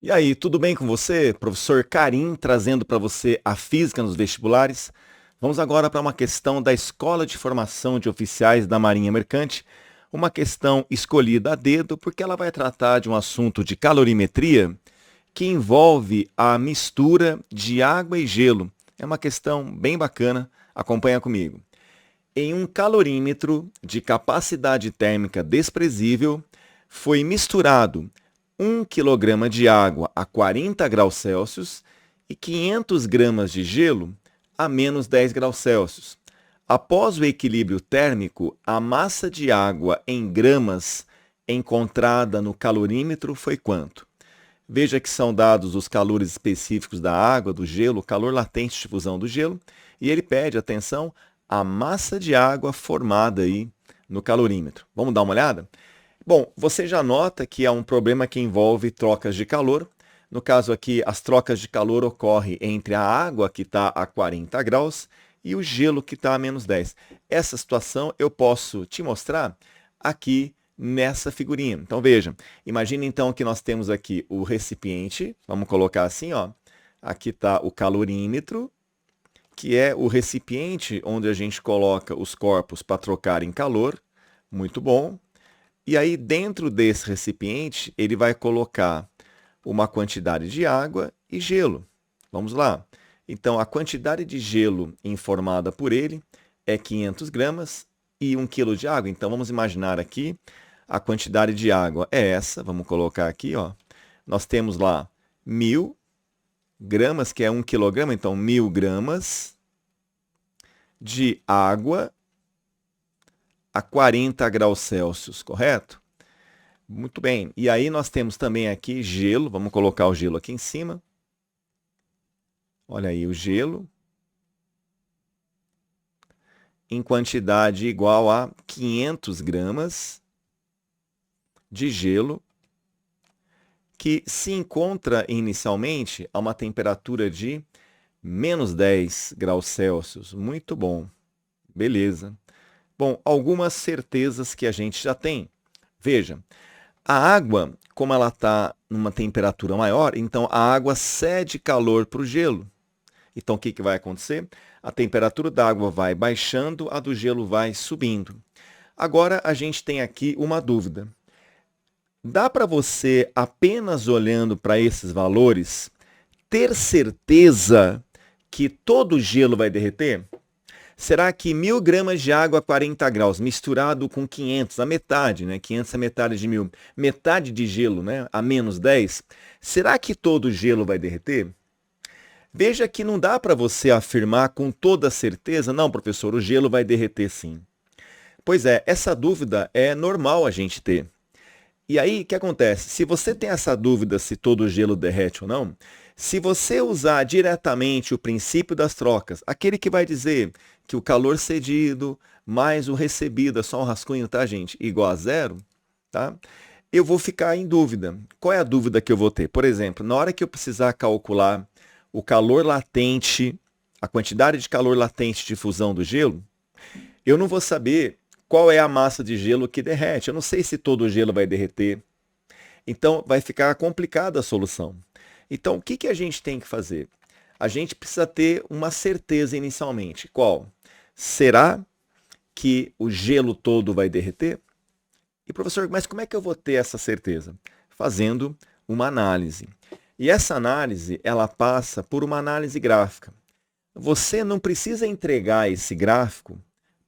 E aí, tudo bem com você? Professor Karim trazendo para você a física nos vestibulares. Vamos agora para uma questão da Escola de Formação de Oficiais da Marinha Mercante, uma questão escolhida a dedo porque ela vai tratar de um assunto de calorimetria que envolve a mistura de água e gelo. É uma questão bem bacana, acompanha comigo. Em um calorímetro de capacidade térmica desprezível, foi misturado 1 kg de água a 40 graus Celsius e 500 gramas de gelo a menos 10 graus Celsius. Após o equilíbrio térmico, a massa de água em gramas encontrada no calorímetro foi quanto? Veja que são dados os calores específicos da água, do gelo, o calor latente de fusão do gelo, e ele pede, atenção, a massa de água formada aí no calorímetro. Vamos dar uma olhada? Bom, você já nota que há um problema que envolve trocas de calor. No caso aqui, as trocas de calor ocorrem entre a água, que está a 40 graus, e o gelo, que está a menos 10. Essa situação eu posso te mostrar aqui nessa figurinha. Então veja, imagine então que nós temos aqui o recipiente, vamos colocar assim, ó. Aqui está o calorímetro, que é o recipiente onde a gente coloca os corpos para trocar em calor. Muito bom. E aí, dentro desse recipiente, ele vai colocar uma quantidade de água e gelo. Vamos lá. Então, a quantidade de gelo informada por ele é 500 gramas e 1 kg de água. Então, vamos imaginar aqui, a quantidade de água é essa. Vamos colocar aqui, ó. Nós temos lá 1.000 gramas, que é 1 kg, então 1.000 gramas de água a 40 graus Celsius, correto? Muito bem. E aí nós temos também aqui gelo. Vamos colocar o gelo aqui em cima. Olha aí o gelo. Em quantidade igual a 500 gramas de gelo, que se encontra inicialmente a uma temperatura de menos 10 graus Celsius. Muito bom. Beleza. Bom, algumas certezas que a gente já tem. Veja, a água, como ela está numa temperatura maior, então a água cede calor para o gelo. Então o que vai acontecer? A temperatura da água vai baixando, a do gelo vai subindo. Agora a gente tem aqui uma dúvida. Dá para você, apenas olhando para esses valores, ter certeza que todo o gelo vai derreter? Será que 1.000 gramas de água a 40 graus misturado com 500, a metade, né? 500 é metade de 1.000, metade de gelo, né? A menos 10, será que todo o gelo vai derreter? Veja que não dá para você afirmar com toda certeza, não, professor, o gelo vai derreter sim. Pois é, essa dúvida é normal a gente ter. E aí, o que acontece? Se você tem essa dúvida se todo o gelo derrete ou não, se você usar diretamente o princípio das trocas, aquele que vai dizer que o calor cedido mais o recebido, é só um rascunho, tá, gente? Igual a zero, tá? Eu vou ficar em dúvida. Qual é a dúvida que eu vou ter? Por exemplo, na hora que eu precisar calcular o calor latente, a quantidade de calor latente de fusão do gelo, eu não vou saber qual é a massa de gelo que derrete. Eu não sei se todo o gelo vai derreter. Então, vai ficar complicada a solução. Então, o que a gente tem que fazer? A gente precisa ter uma certeza inicialmente. Qual? Será que o gelo todo vai derreter? E, professor, mas como é que eu vou ter essa certeza? Fazendo uma análise. E essa análise, ela passa por uma análise gráfica. Você não precisa entregar esse gráfico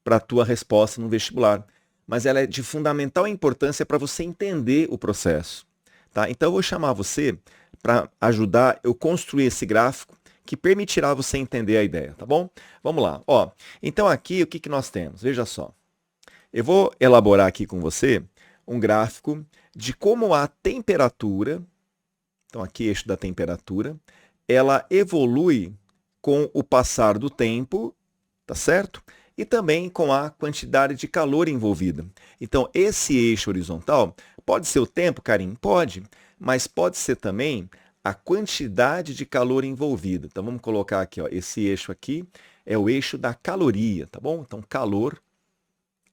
para a tua resposta no vestibular, mas ela é de fundamental importância para você entender o processo. Tá? Então eu vou chamar você para ajudar eu construir esse gráfico que permitirá você entender a ideia, tá bom? Vamos lá. Ó, então aqui o que nós temos? Veja só. Eu vou elaborar aqui com você um gráfico de como a temperatura, então aqui eixo da temperatura, ela evolui com o passar do tempo, tá certo? E também com a quantidade de calor envolvida. Então, esse eixo horizontal pode ser o tempo, Karim? Pode, mas pode ser também a quantidade de calor envolvida. Então, vamos colocar aqui, ó, esse eixo aqui é o eixo da caloria, tá bom? Então, calor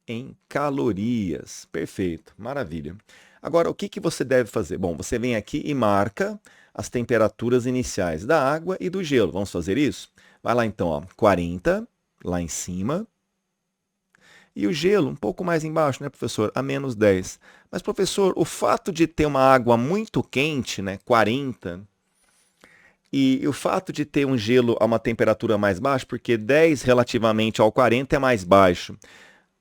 em calorias. Perfeito, maravilha. Agora, o que que você deve fazer? Bom, você vem aqui e marca as temperaturas iniciais da água e do gelo. Vamos fazer isso? Vai lá então, ó, 40, lá em cima. E o gelo um pouco mais embaixo, né, professor? A menos 10. Mas, professor, o fato de ter uma água muito quente, né, 40, e o fato de ter um gelo a uma temperatura mais baixa, porque 10 relativamente ao 40 é mais baixo.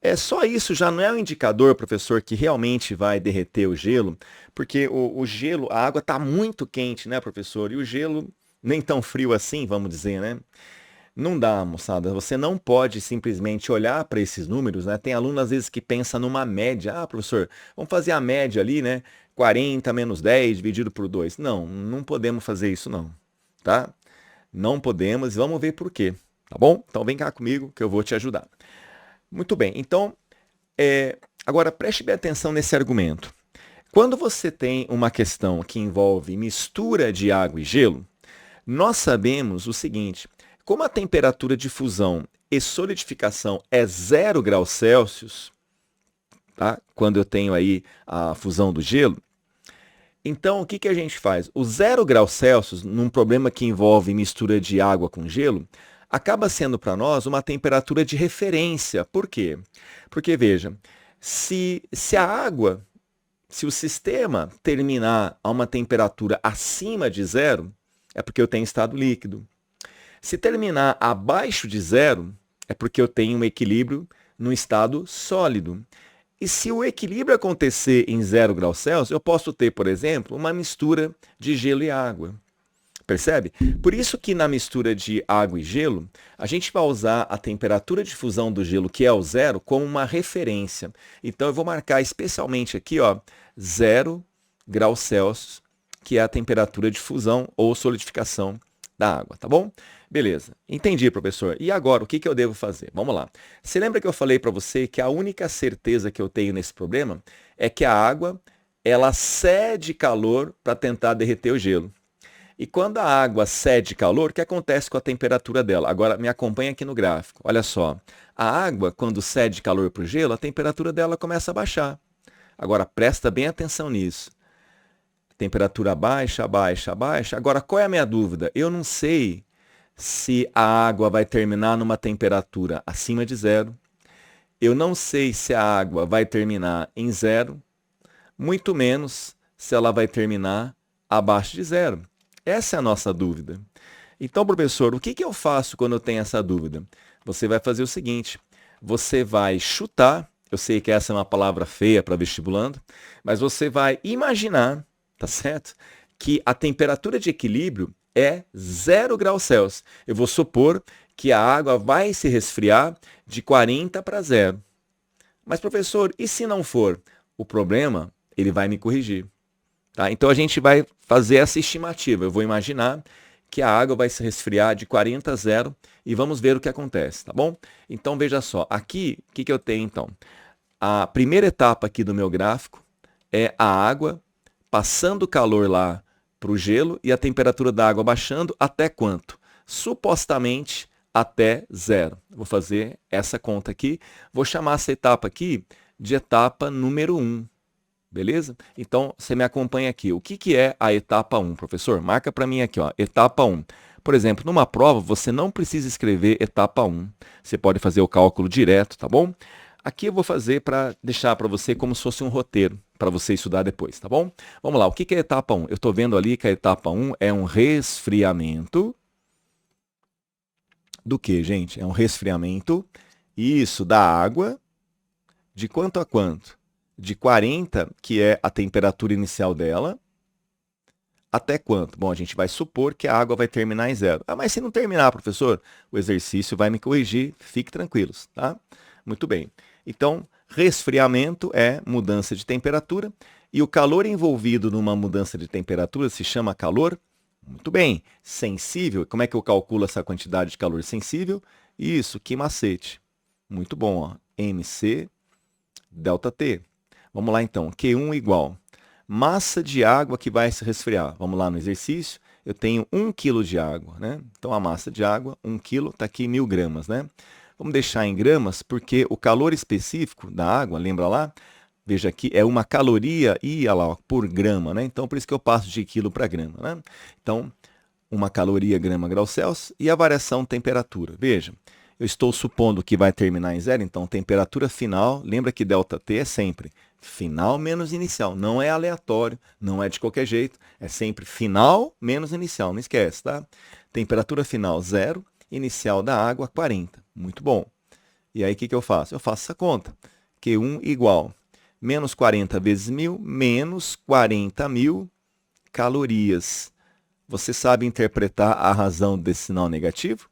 É só isso, já não é um indicador, professor, que realmente vai derreter o gelo, porque o gelo, a água está muito quente, né, professor? E o gelo nem tão frio assim, vamos dizer, né? Não dá, moçada. Você não pode simplesmente olhar para esses números, né? Tem aluno às vezes que pensa numa média. Ah, professor, vamos fazer a média ali, né? 40 menos 10 dividido por 2. Não, não podemos fazer isso não, tá? Não podemos e vamos ver por quê, tá bom? Então vem cá comigo que eu vou te ajudar. Muito bem, então, agora preste bem atenção nesse argumento. Quando você tem uma questão que envolve mistura de água e gelo, nós sabemos o seguinte: como a temperatura de fusão e solidificação é 0 graus Celsius, tá? Quando eu tenho aí a fusão do gelo, então o que que a gente faz? O 0 graus Celsius, num problema que envolve mistura de água com gelo, acaba sendo para nós uma temperatura de referência. Por quê? Porque, veja, se a água, se o sistema terminar a uma temperatura acima de 0, é porque eu tenho estado líquido. Se terminar abaixo de 0, é porque eu tenho um equilíbrio no estado sólido. E se o equilíbrio acontecer em 0 graus Celsius, eu posso ter, por exemplo, uma mistura de gelo e água. Percebe? Por isso que na mistura de água e gelo, a gente vai usar a temperatura de fusão do gelo, que é o 0, como uma referência. Então eu vou marcar especialmente aqui, ó, 0 graus Celsius, que é a temperatura de fusão ou solidificação da água, tá bom? Beleza. Entendi, professor. E agora, o que que eu devo fazer? Vamos lá. Você lembra que eu falei para você que a única certeza que eu tenho nesse problema é que a água, ela cede calor para tentar derreter o gelo. E quando a água cede calor, o que acontece com a temperatura dela? Agora, me acompanha aqui no gráfico. Olha só. A água, quando cede calor para o gelo, a temperatura dela começa a baixar. Agora, presta bem atenção nisso. Temperatura baixa, baixa, baixa. Agora, qual é a minha dúvida? Eu não sei se a água vai terminar numa temperatura acima de 0. Eu não sei se a água vai terminar em 0, muito menos se ela vai terminar abaixo de 0. Essa é a nossa dúvida. Então, professor, o que que eu faço quando eu tenho essa dúvida? Você vai fazer o seguinte: você vai chutar, eu sei que essa é uma palavra feia para vestibulando, mas você vai imaginar, tá certo? Que a temperatura de equilíbrio é 0 graus Celsius. Eu vou supor que a água vai se resfriar de 40 para 0. Mas, professor, e se não for? O problema, ele vai me corrigir. Tá? Então, a gente vai fazer essa estimativa. Eu vou imaginar que a água vai se resfriar de 40 a 0 e vamos ver o que acontece, tá bom? Então, veja só. Aqui, o que que eu tenho, então? A primeira etapa aqui do meu gráfico é a água passando calor lá para o gelo e a temperatura da água baixando até quanto? Supostamente até 0. Vou fazer essa conta aqui. Vou chamar essa etapa aqui de etapa número 1. Beleza? Então, você me acompanha aqui. O que que é a etapa 1, professor? Marca para mim aqui, ó, etapa 1. Por exemplo, numa prova, você não precisa escrever etapa 1. Você pode fazer o cálculo direto, tá bom? Aqui eu vou fazer para deixar para você como se fosse um roteiro, para você estudar depois, tá bom? Vamos lá, o que que é a etapa 1? Eu estou vendo ali que a etapa 1 é um resfriamento do que, gente? É um resfriamento, isso, da água, de quanto a quanto? De 40, que é a temperatura inicial dela, até quanto? Bom, a gente vai supor que a água vai terminar em 0. Ah, mas se não terminar, professor, o exercício vai me corrigir, fique tranquilos, tá? Muito bem. Então, resfriamento é mudança de temperatura e o calor envolvido numa mudança de temperatura se chama calor, muito bem, sensível. Como é que eu calculo essa quantidade de calor sensível? Isso, que macete. Muito bom, ó. MC delta T. Vamos lá então, Q1 igual massa de água que vai se resfriar. Vamos lá no exercício, eu tenho 1 kg de água, né? Então a massa de água, 1 kg, está aqui 1000 gramas, né? Vamos deixar em gramas porque o calor específico da água, lembra lá? Veja aqui, é uma caloria, e olha lá, ó, por grama, né? Então, por isso que eu passo de quilo para grama, né? Então, uma caloria grama grau Celsius e a variação temperatura. Veja, eu estou supondo que vai terminar em zero, então temperatura final, lembra que ΔT é sempre final menos inicial, não é aleatório, não é de qualquer jeito, é sempre final menos inicial, não esquece, tá? Temperatura final 0, inicial da água 40, muito bom. E aí o que eu faço? Eu faço essa conta, Q1 igual menos 40 vezes 1.000, menos 40.000 calorias. Você sabe interpretar a razão desse sinal negativo?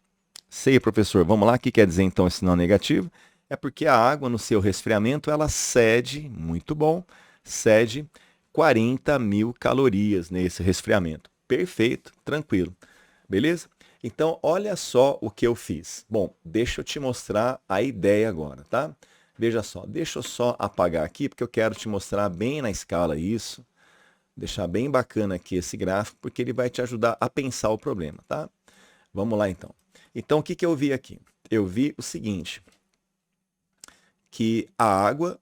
Sei, professor. Vamos lá. O que quer dizer então esse sinal negativo? É porque a água no seu resfriamento ela cede, muito bom, cede 40.000 calorias nesse resfriamento. Perfeito, tranquilo. Beleza? Então, olha só o que eu fiz. Bom, deixa eu te mostrar a ideia agora, tá? Veja só, deixa eu só apagar aqui, porque eu quero te mostrar bem na escala isso. Deixar bem bacana aqui esse gráfico, porque ele vai te ajudar a pensar o problema, tá? Vamos lá, então. Então, o que eu vi aqui? Eu vi o seguinte, que a água,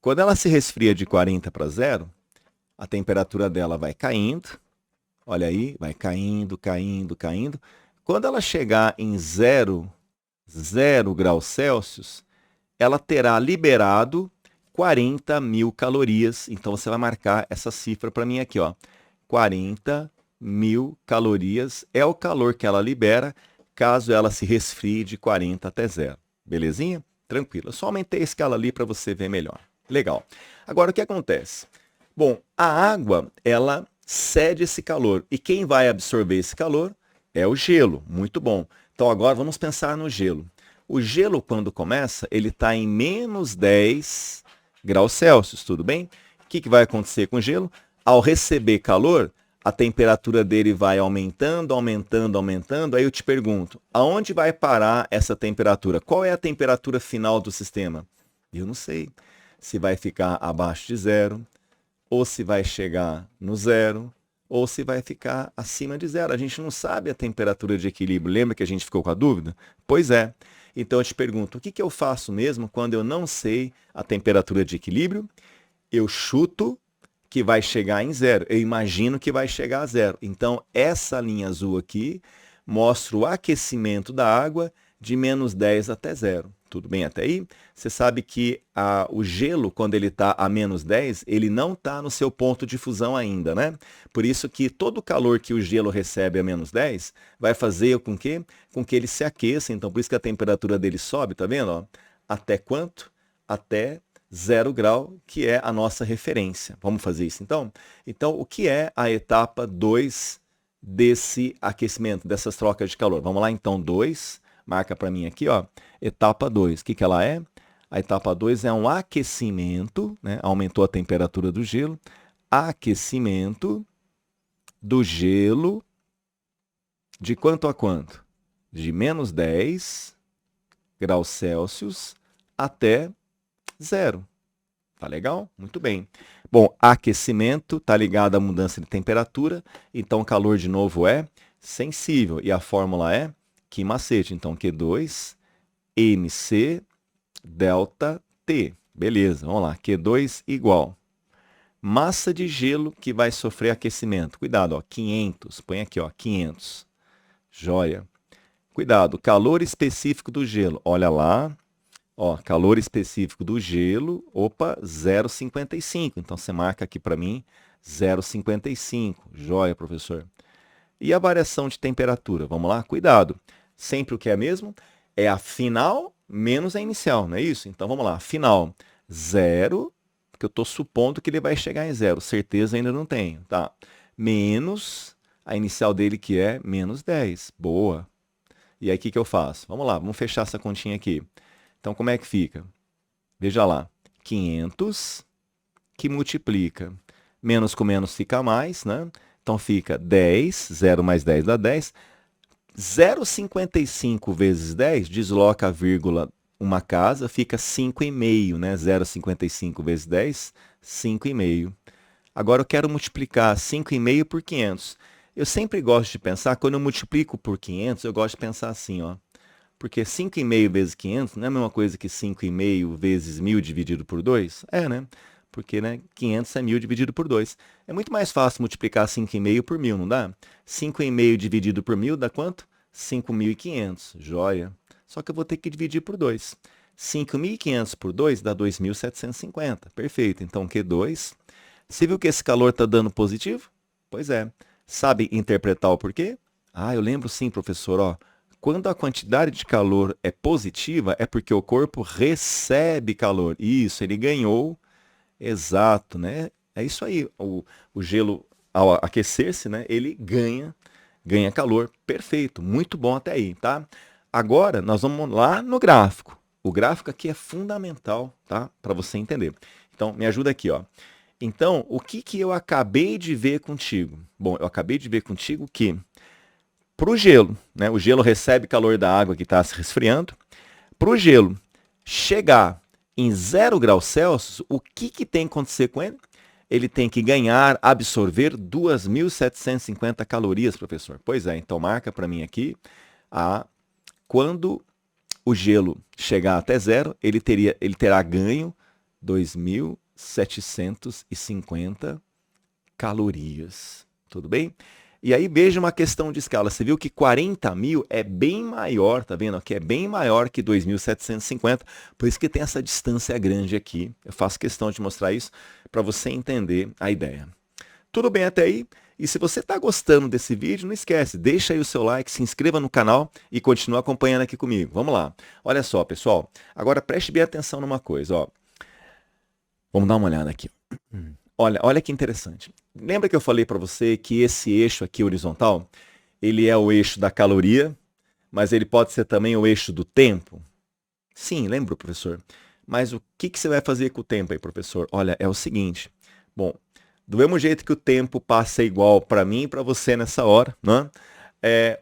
quando ela se resfria de 40 para 0, a temperatura dela vai caindo. Olha aí, vai caindo, caindo, caindo. Quando ela chegar em 0 graus Celsius, ela terá liberado 40.000 calorias. Então, você vai marcar essa cifra para mim aqui, ó. 40.000 calorias é o calor que ela libera caso ela se resfrie de 40 até 0. Belezinha? Tranquilo. Eu só aumentei a escala ali para você ver melhor. Legal. Agora, o que acontece? Bom, a água, ela cede esse calor. E quem vai absorver esse calor é o gelo. Muito bom. Então, agora vamos pensar no gelo. O gelo, quando começa, ele está em menos 10 graus Celsius, tudo bem? O que vai acontecer com o gelo? Ao receber calor, a temperatura dele vai aumentando, aumentando, aumentando. Aí eu te pergunto, aonde vai parar essa temperatura? Qual é a temperatura final do sistema? Eu não sei. Se vai ficar abaixo de 0, ou se vai chegar no 0, ou se vai ficar acima de 0. A gente não sabe a temperatura de equilíbrio. Lembra que a gente ficou com a dúvida? Pois é. Então eu te pergunto, o que eu faço mesmo quando eu não sei a temperatura de equilíbrio? Eu chuto que vai chegar em 0. Eu imagino que vai chegar a 0. Então essa linha azul aqui mostra o aquecimento da água de menos 10 até 0. Tudo bem até aí? Você sabe que o gelo, quando ele está a menos 10, ele não está no seu ponto de fusão ainda, né? Por isso que todo o calor que o gelo recebe a menos 10 vai fazer com que ele se aqueça. Então, por isso que a temperatura dele sobe, tá vendo? Ó? Até quanto? Até 0 grau, que é a nossa referência. Vamos fazer isso então? Então, o que é a etapa 2 desse aquecimento, dessas trocas de calor? Vamos lá então, 2. Marca para mim aqui, ó, etapa 2. O que ela é? A etapa 2 é um aquecimento, né? Aumentou a temperatura do gelo. Aquecimento do gelo de quanto a quanto? De menos 10 graus Celsius até 0. Tá legal? Muito bem. Bom, aquecimento está ligado à mudança de temperatura, então o calor de novo é sensível. E a fórmula é que macete, então Q2 MC delta T. Beleza, vamos lá. Q2 igual massa de gelo que vai sofrer aquecimento. Cuidado, ó, 500. Põe aqui, ó, 500. Joia. Cuidado, calor específico do gelo. Olha lá. Ó, calor específico do gelo. Opa, 0,55. Então você marca aqui para mim 0,55. Joia, professor. E a variação de temperatura? Vamos lá? Cuidado. Sempre o que é mesmo? É a final menos a inicial, não é isso? Então vamos lá. Final 0, porque eu estou supondo que ele vai chegar em 0. Certeza ainda não tenho, tá? Menos a inicial dele, que é menos 10. Boa. E aí o que eu faço? Vamos lá, vamos fechar essa continha aqui. Então como é que fica? Veja lá. 500 que multiplica. Menos com menos fica mais, né? Então fica 10, 0 mais 10 dá 10. 0,55 vezes 10, desloca a vírgula uma casa, fica 5,5, né? 0,55 vezes 10, 5,5. Agora eu quero multiplicar 5,5 por 500. Eu sempre gosto de pensar, quando eu multiplico por 500, eu gosto de pensar assim, ó. Porque 5,5 vezes 500 não é a mesma coisa que 5,5 vezes 1.000 dividido por 2? É, né? Porque, né, 500 é 1.000 dividido por 2. É muito mais fácil multiplicar 5,5 por 1.000, não dá? 5,5 dividido por 1.000 dá quanto? 5.500. Joia. Só que eu vou ter que dividir por 2. 5.500 por 2 dá 2.750. Perfeito. Então, Q2. Você viu que esse calor está dando positivo? Pois é. Sabe interpretar o porquê? Ah, eu lembro sim, professor. Ó, quando a quantidade de calor é positiva, é porque o corpo recebe calor. Isso, ele ganhou. Exato, né? É isso aí. O gelo, ao aquecer-se, né, ele ganha calor. Perfeito. Muito bom até aí, tá? Agora, nós vamos lá no gráfico. O gráfico aqui é fundamental, tá? Para você entender. Então, me ajuda aqui, ó. Então, o que que eu acabei de ver contigo? Bom, eu acabei de ver contigo que para o gelo, né? O gelo recebe calor da água que está se resfriando. Para o gelo chegar em 0 graus Celsius, o que que tem que acontecer com ele? Ele tem que ganhar, absorver 2.750 calorias, professor. Pois é, então marca para mim aqui. Quando o gelo chegar até 0, ele terá ganho 2.750 calorias. Tudo bem? E aí veja uma questão de escala. Você viu que 40.000 é bem maior, tá vendo? Aqui é bem maior que 2.750, por isso que tem essa distância grande aqui. Eu faço questão de mostrar isso para você entender a ideia. Tudo bem até aí? E se você está gostando desse vídeo, não esquece, deixa aí o seu like, se inscreva no canal e continue acompanhando aqui comigo. Vamos lá. Olha só, pessoal. Agora preste bem atenção numa coisa, ó. Vamos dar uma olhada aqui. Olha que interessante. Lembra que eu falei para você que esse eixo aqui horizontal, ele é o eixo da caloria, mas ele pode ser também o eixo do tempo? Sim, lembra, professor? Mas o que você vai fazer com o tempo aí, professor? Olha, é o seguinte. Bom, do mesmo jeito que o tempo passa igual para mim e para você nessa hora, né?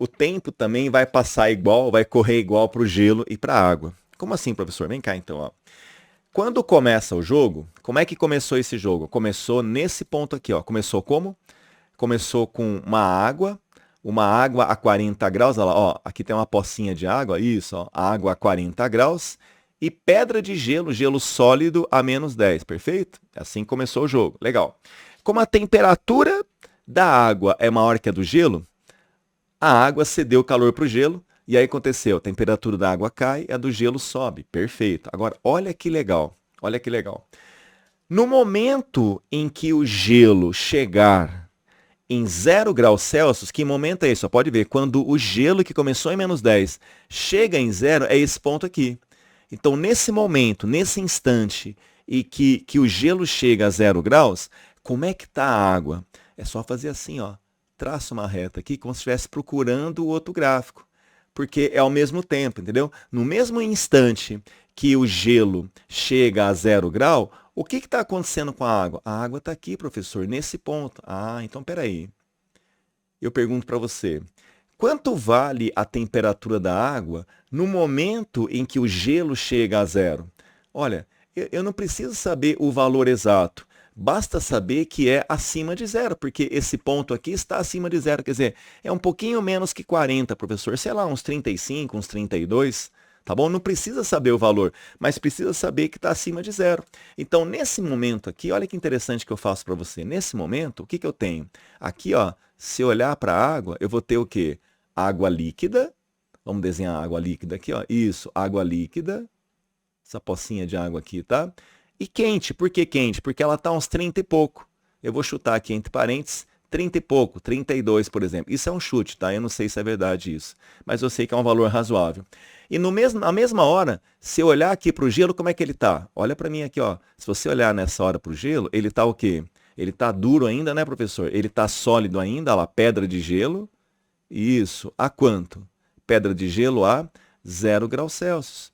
O tempo também vai passar igual, vai correr igual para o gelo e para a água. Como assim, professor? Vem cá então, ó. Quando começa o jogo, como é que começou esse jogo? Começou nesse ponto aqui, ó. Começou como? Começou com uma água a 40 graus, olha lá, ó, aqui tem uma pocinha de água, isso, ó, água a 40 graus, e pedra de gelo, gelo sólido a -10, perfeito? Assim começou o jogo, legal. Como a temperatura da água é maior que a do gelo, a água cedeu calor para o gelo, e aí aconteceu, a temperatura da água cai e a do gelo sobe. Perfeito. Agora, olha que legal. Olha que legal. No momento em que o gelo chegar em 0 graus Celsius, que momento é esse? Pode ver, quando o gelo que começou em -10 chega em 0, é esse ponto aqui. Então, nesse momento, nesse instante, e que o gelo chega a 0 graus, como é que está a água? É só fazer assim, ó. Traça uma reta aqui, como se estivesse procurando o outro gráfico. Porque é ao mesmo tempo, entendeu? No mesmo instante que o gelo chega a 0 grau, o que está acontecendo com a água? A água está aqui, professor, nesse ponto. Ah, então peraí. Eu pergunto para você, quanto vale a temperatura da água no momento em que o gelo chega a 0? Olha, eu não preciso saber o valor exato. Basta saber que é acima de 0, porque esse ponto aqui está acima de 0. Quer dizer, é um pouquinho menos que 40, professor. Sei lá, uns 35, uns 32, tá bom? Não precisa saber o valor, mas precisa saber que está acima de 0. Então, nesse momento aqui, olha que interessante que eu faço para você. Nesse momento, o que eu tenho? Aqui, ó, se eu olhar para a água, eu vou ter o quê? Água líquida. Vamos desenhar a água líquida aqui, ó. Isso, água líquida. Essa pocinha de água aqui, tá? E quente, por que quente? Porque ela está uns 30 e pouco. Eu vou chutar aqui entre parênteses, 30 e pouco, 32, por exemplo. Isso é um chute, tá? Eu não sei se é verdade isso, mas eu sei que é um valor razoável. E na mesma hora, se eu olhar aqui para o gelo, como é que ele está? Olha para mim aqui, ó. Se você olhar nessa hora para o gelo, ele está o quê? Ele está duro ainda, né, professor? Ele está sólido ainda, olha lá, pedra de gelo. Isso, a quanto? Pedra de gelo a 0 graus Celsius.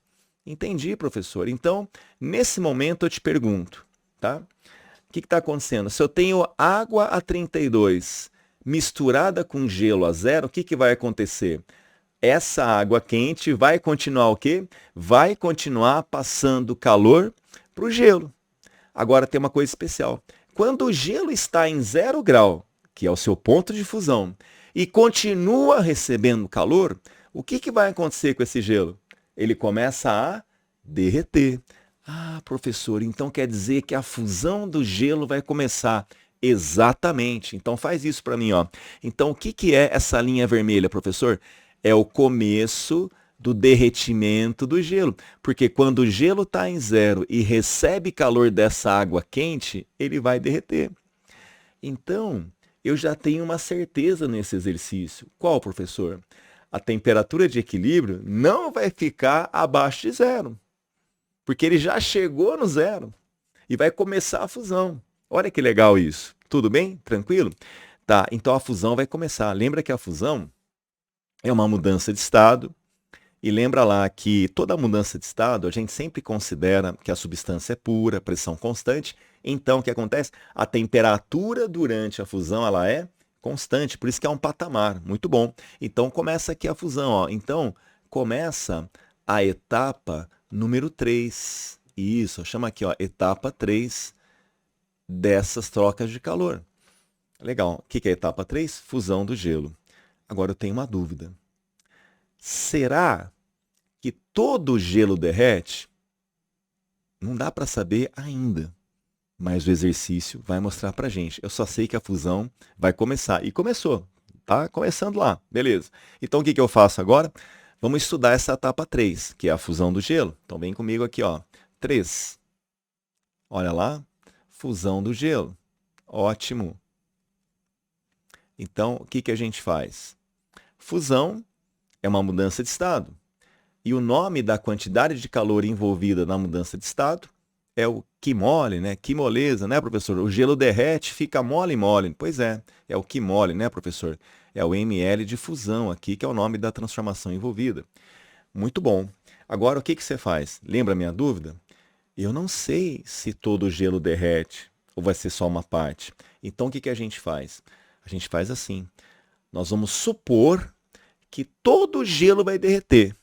Entendi, professor. Então, nesse momento eu te pergunto, tá? O que está acontecendo? Se eu tenho água a 32 misturada com gelo a 0, o que vai acontecer? Essa água quente vai continuar o quê? Vai continuar passando calor para o gelo. Agora tem uma coisa especial. Quando o gelo está em 0 grau, que é o seu ponto de fusão, e continua recebendo calor, O que vai acontecer com esse gelo? Ele começa a derreter. Ah, professor, então quer dizer que a fusão do gelo vai começar. Exatamente. Então faz isso para mim, ó. Então o que é essa linha vermelha, professor? É o começo do derretimento do gelo. Porque quando o gelo está em zero e recebe calor dessa água quente, ele vai derreter. Então, eu já tenho uma certeza nesse exercício. Qual, professor? A temperatura de equilíbrio não vai ficar abaixo de zero, porque ele já chegou no zero e vai começar a fusão. Olha que legal isso. Tudo bem? Tranquilo? Tá, então a fusão vai começar. Lembra que a fusão é uma mudança de estado. E lembra lá que toda mudança de estado, a gente sempre considera que a substância é pura, pressão constante. Então, o que acontece? A temperatura durante a fusão ela é constante, por isso que é um patamar. Muito bom. Então, começa aqui a fusão. Ó. Então, começa a etapa número 3. Isso, chama aqui, ó, etapa 3 dessas trocas de calor. Legal. O que é a etapa 3? Fusão do gelo. Agora eu tenho uma dúvida. Será que todo o gelo derrete? Não dá para saber ainda, mas o exercício vai mostrar para a gente. Eu só sei que a fusão vai começar. E começou, tá começando lá, beleza. Então o que eu faço agora? Vamos estudar essa etapa 3, que é a fusão do gelo. Então vem comigo aqui, ó. 3. Olha lá, fusão do gelo. Ótimo. Então, o que a gente faz? Fusão é uma mudança de estado. E o nome da quantidade de calor envolvida na mudança de estado é o que mole, né? Que moleza, né, professor? O gelo derrete, fica mole. Pois é o que mole, né, professor? É o ml de fusão aqui, que é o nome da transformação envolvida. Muito bom. Agora, o que você faz? Lembra a minha dúvida? Eu não sei se todo o gelo derrete ou vai ser só uma parte. Então, o que a gente faz? A gente faz assim. Nós vamos supor que todo o gelo vai derreter.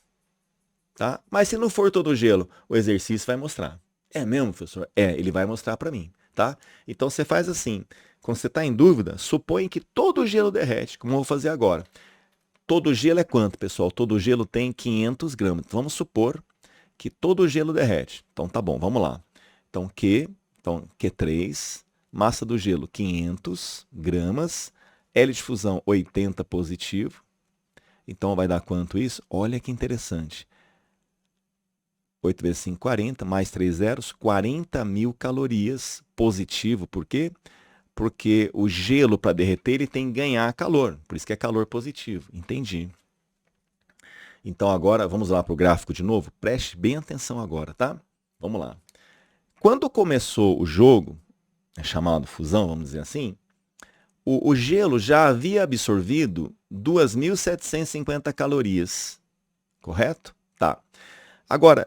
Tá? Mas se não for todo o gelo, o exercício vai mostrar. É mesmo, professor? Ele vai mostrar para mim. Tá? Então, você faz assim. Quando você está em dúvida, supõe que todo o gelo derrete, como eu vou fazer agora. Todo o gelo é quanto, pessoal? Todo o gelo tem 500 gramas. Vamos supor que todo o gelo derrete. Então, tá bom, vamos lá. Então, Q3, massa do gelo 500 gramas, L de fusão 80 positivo. Então, vai dar quanto isso? Olha que interessante. 8 vezes 5, 40, mais 3 zeros, 40.000 calorias positivo. Por quê? Porque o gelo, para derreter, ele tem que ganhar calor. Por isso que é calor positivo. Entendi. Então, agora, vamos lá para o gráfico de novo. Preste bem atenção agora, tá? Vamos lá. Quando começou o jogo, chamado fusão, vamos dizer assim, o gelo já havia absorvido 2.750 calorias. Correto? Tá. Agora,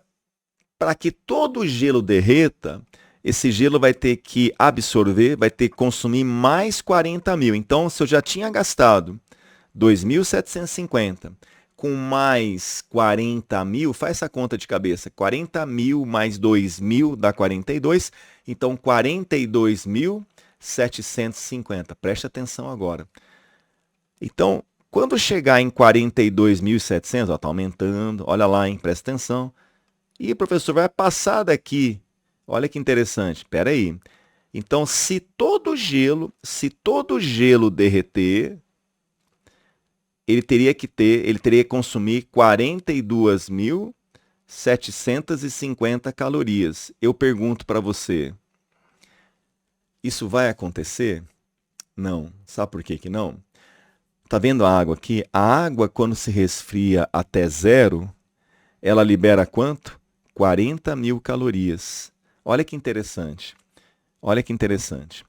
para que todo o gelo derreta, esse gelo vai ter que absorver, vai ter que consumir mais 40.000. Então, se eu já tinha gastado 2.750 com mais 40.000, faz essa conta de cabeça. 40.000 mais 2.000 dá 42. Então, 42.750. Preste atenção agora. Então, quando chegar em 42.700, está aumentando. Olha lá, hein? Presta atenção. E, professor, vai passar daqui. Olha que interessante. Espera aí. Então, se todo o gelo derreter, ele teria que consumir 42.750 calorias. Eu pergunto para você, isso vai acontecer? Não. Sabe por que não? Tá vendo a água aqui? A água, quando se resfria até zero, ela libera quanto? 40.000 calorias. Olha que interessante. Olha que interessante.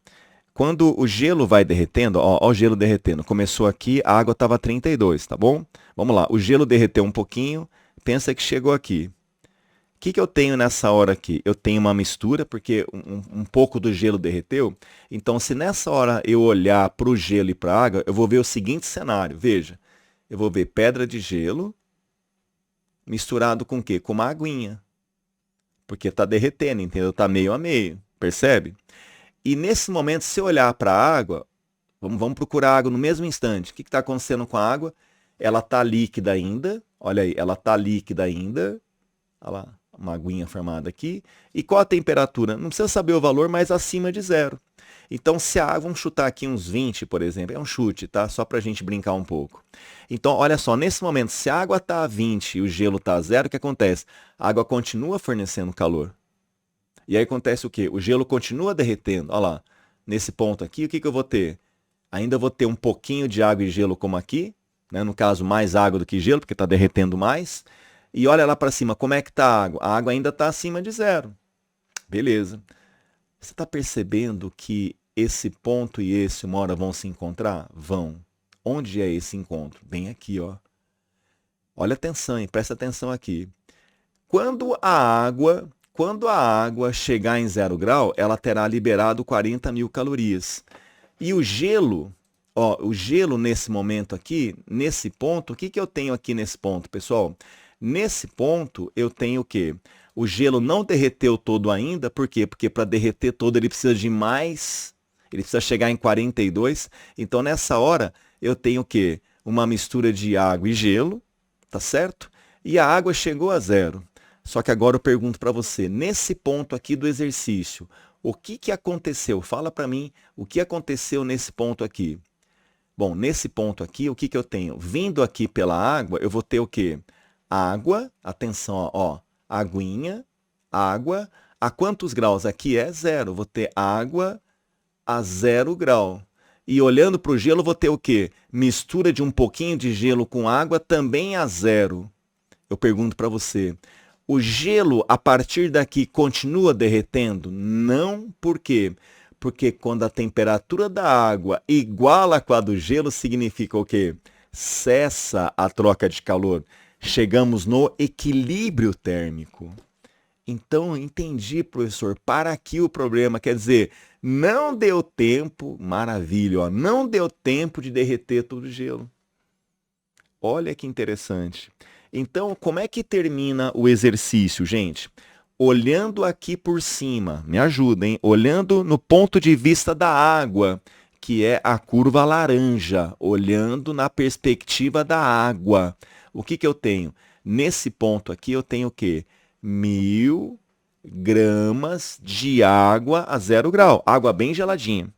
Quando o gelo vai derretendo, ó o gelo derretendo. Começou aqui, a água estava 32, tá bom? Vamos lá, o gelo derreteu um pouquinho, pensa que chegou aqui. O que eu tenho nessa hora aqui? Eu tenho uma mistura, porque um pouco do gelo derreteu. Então, se nessa hora eu olhar para o gelo e para a água, eu vou ver o seguinte cenário. Veja, eu vou ver pedra de gelo misturado com o quê? Com uma aguinha. Porque está derretendo, entendeu? Está meio a meio, percebe? E nesse momento, se eu olhar para a água, vamos procurar água no mesmo instante. O que está acontecendo com a água? Ela está líquida ainda, Olha aí, ela está líquida ainda. Olha lá, uma aguinha formada aqui. E qual a temperatura? Não precisa saber o valor, mas acima de zero. Então, se a água, vamos chutar aqui uns 20, por exemplo, é um chute, tá? Só para a gente brincar um pouco. Então, olha só, nesse momento, se a água está a 20 e o gelo está a zero, o que acontece? A água continua fornecendo calor. E aí acontece o quê? O gelo continua derretendo. Olha lá, nesse ponto aqui, o que eu vou ter? Ainda vou ter um pouquinho de água e gelo como aqui, né? No caso, mais água do que gelo, porque está derretendo mais. E olha lá para cima, como é que está a água? A água ainda está acima de zero. Beleza. Você está percebendo que esse ponto e esse uma hora vão se encontrar? Vão. Onde é esse encontro? Bem aqui, ó. Olha atenção, hein? Presta atenção aqui. Quando a água chegar em 0 grau, ela terá liberado 40.000 calorias. E o gelo, ó, o gelo nesse momento aqui, nesse ponto, o que eu tenho aqui nesse ponto, pessoal? Nesse ponto eu tenho o quê? O gelo não derreteu todo ainda, por quê? Porque para derreter todo ele precisa de mais, ele precisa chegar em 42. Então nessa hora eu tenho o quê? Uma mistura de água e gelo, tá certo? E a água chegou a zero. Só que agora eu pergunto para você, nesse ponto aqui do exercício, o que aconteceu? Fala para mim o que aconteceu nesse ponto aqui. Bom, nesse ponto aqui, o que eu tenho? Vindo aqui pela água, eu vou ter o quê? Água, atenção, ó, aguinha, água. A quantos graus? Aqui é zero. Vou ter água a 0 grau. E olhando para o gelo, vou ter o quê? Mistura de um pouquinho de gelo com água também a zero. Eu pergunto para você, o gelo a partir daqui continua derretendo? Não, por quê? Porque quando a temperatura da água iguala com a do gelo, significa o quê? Cessa a troca de calor. Chegamos no equilíbrio térmico. Então, entendi, professor, para aqui o problema. Quer dizer, não deu tempo, maravilha, ó, não deu tempo de derreter todo o gelo. Olha que interessante. Então, como é que termina o exercício, gente? Olhando aqui por cima, me ajuda, hein? Olhando no ponto de vista da água, que é a curva laranja, olhando na perspectiva da água. O que eu tenho? Nesse ponto aqui eu tenho o quê? 1.000 gramas de água a 0 grau. Água bem geladinha.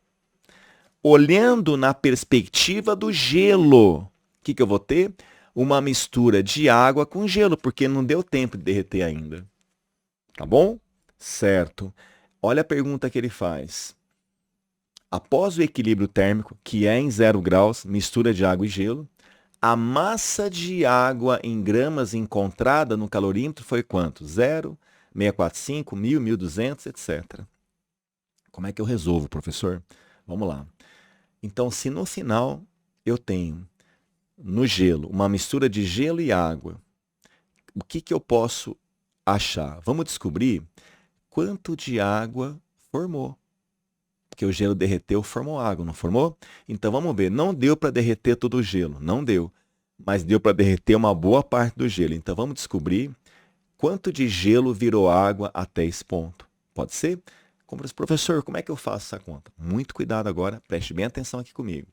Olhando na perspectiva do gelo, o que eu vou ter? Uma mistura de água com gelo, porque não deu tempo de derreter ainda. Tá bom? Certo. Olha a pergunta que ele faz. Após o equilíbrio térmico, que é em 0 graus, mistura de água e gelo, a massa de água em gramas encontrada no calorímetro foi quanto? 0, 645, 1.000, 1.200, etc. Como é que eu resolvo, professor? Vamos lá. Então, se no final eu tenho no gelo uma mistura de gelo e água, o que eu posso achar? Vamos descobrir quanto de água formou. Porque o gelo derreteu, formou água, não formou? Então vamos ver, não deu para derreter todo o gelo, não deu. Mas deu para derreter uma boa parte do gelo. Então vamos descobrir quanto de gelo virou água até esse ponto. Pode ser? Professor, como é que eu faço essa conta? Muito cuidado agora, preste bem atenção aqui comigo.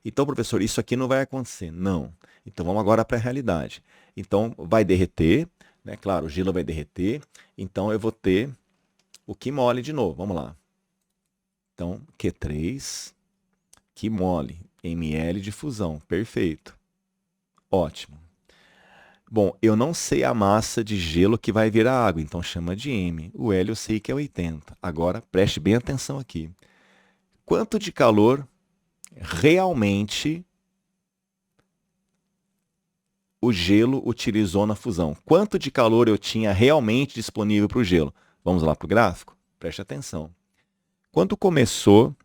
Então, professor, isso aqui não vai acontecer. Não. Então vamos agora para a realidade. Então vai derreter, né? Claro, o gelo vai derreter. Então eu vou ter o que mole de novo. Vamos lá. Então, Q3, que mole, ml de fusão. Perfeito. Ótimo. Bom, eu não sei a massa de gelo que vai virar água, então chama de M. O L eu sei que é 80. Agora, preste bem atenção aqui. Quanto de calor realmente o gelo utilizou na fusão? Quanto de calor eu tinha realmente disponível para o gelo? Vamos lá para o gráfico? Preste atenção. Quando começou,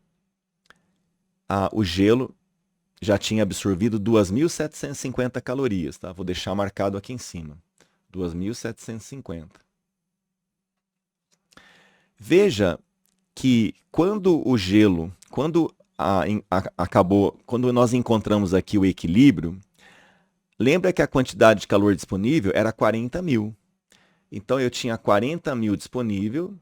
o gelo já tinha absorvido 2.750 calorias. Tá? Vou deixar marcado aqui em cima. 2.750. Veja que quando o gelo, quando nós encontramos aqui o equilíbrio, lembra que a quantidade de calor disponível era 40.000. Então eu tinha 40.000 disponível,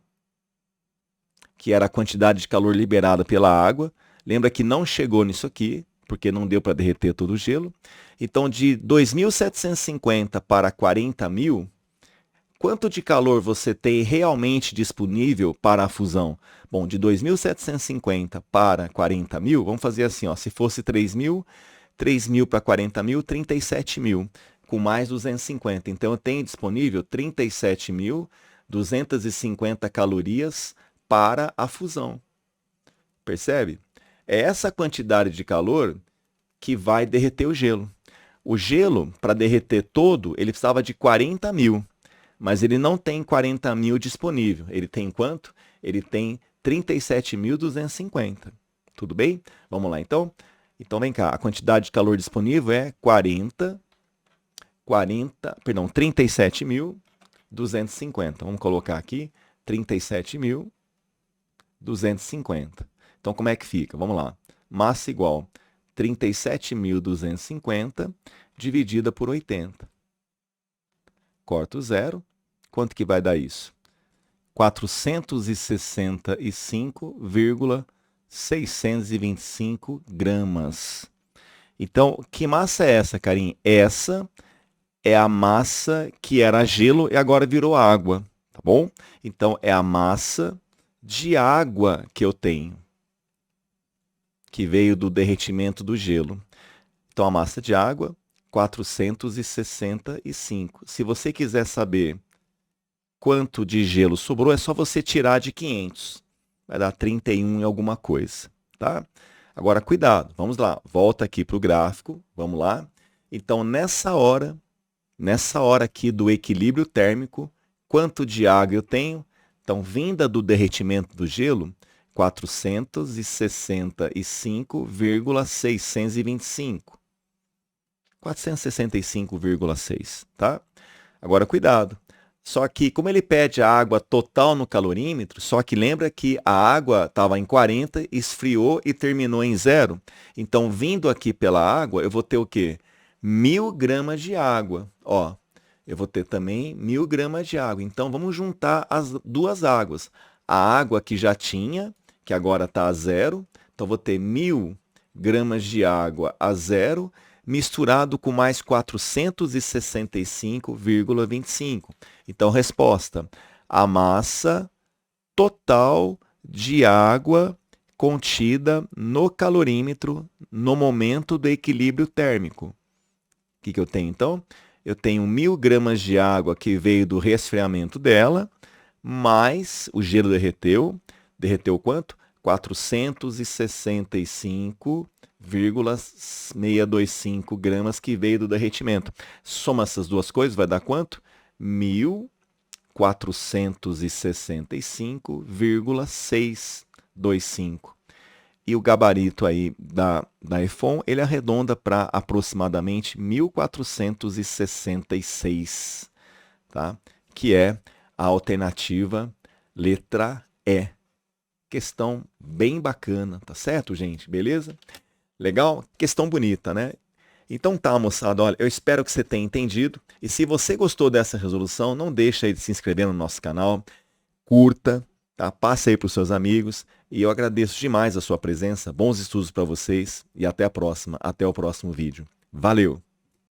que era a quantidade de calor liberada pela água. Lembra que não chegou nisso aqui, porque não deu para derreter todo o gelo. Então, de 2.750 para 40.000, quanto de calor você tem realmente disponível para a fusão? Bom, de 2.750 para 40.000, vamos fazer assim, ó, se fosse 3.000, 3.000 para 40.000, 37.000, com mais 250. Então, eu tenho disponível 37.250 calorias para a fusão. Percebe? É essa quantidade de calor que vai derreter o gelo. O gelo, para derreter todo, ele precisava de 40.000. Mas ele não tem 40.000 disponível. Ele tem quanto? Ele tem 37.250. Tudo bem? Vamos lá, então. Então, vem cá. A quantidade de calor disponível é 37.250. Vamos colocar aqui 37.250. Então, como é que fica? Vamos lá. Massa igual 37.250 dividida por 80. Corta o zero. Quanto que vai dar isso? 465,625 gramas. Então, que massa é essa, Karim? Essa é a massa que era gelo e agora virou água, tá bom? Então, é a massa de água que eu tenho, que veio do derretimento do gelo. Então, a massa de água, 465. Se você quiser saber quanto de gelo sobrou, é só você tirar de 500. Vai dar 31 e alguma coisa, tá? Agora, cuidado. Vamos lá. Volta aqui para o gráfico. Vamos lá. Então, nessa hora aqui do equilíbrio térmico, quanto de água eu tenho? Então, vinda do derretimento do gelo, 465,625. 465,6, tá? Agora, cuidado. Só que, como ele pede a água total no calorímetro, só que lembra que a água estava em 40, esfriou e terminou em 0. Então, vindo aqui pela água, eu vou ter o quê? 1.000 gramas de água. Ó, eu vou ter também 1.000 gramas de água. Então, vamos juntar as duas águas. A água que já tinha, que agora está a 0. Então, vou ter 1.000 gramas de água a 0, misturado com mais 465,25. Então, resposta: a massa total de água contida no calorímetro no momento do equilíbrio térmico. O que eu tenho, então? Eu tenho 1.000 gramas de água que veio do resfriamento dela, mais o gelo derreteu. Derreteu quanto? 465,625 gramas que veio do derretimento. Soma essas duas coisas, vai dar quanto? 1.465,625. E o gabarito aí da EFON, ele arredonda para aproximadamente 1.466, tá? Que é a alternativa letra E. Questão bem bacana, tá certo, gente? Beleza? Legal? Questão bonita, né? Então tá, moçada, olha, eu espero que você tenha entendido. E se você gostou dessa resolução, não deixa aí de se inscrever no nosso canal, curta, tá? Passe aí para os seus amigos. E eu agradeço demais a sua presença. Bons estudos para vocês e até a próxima, até o próximo vídeo. Valeu!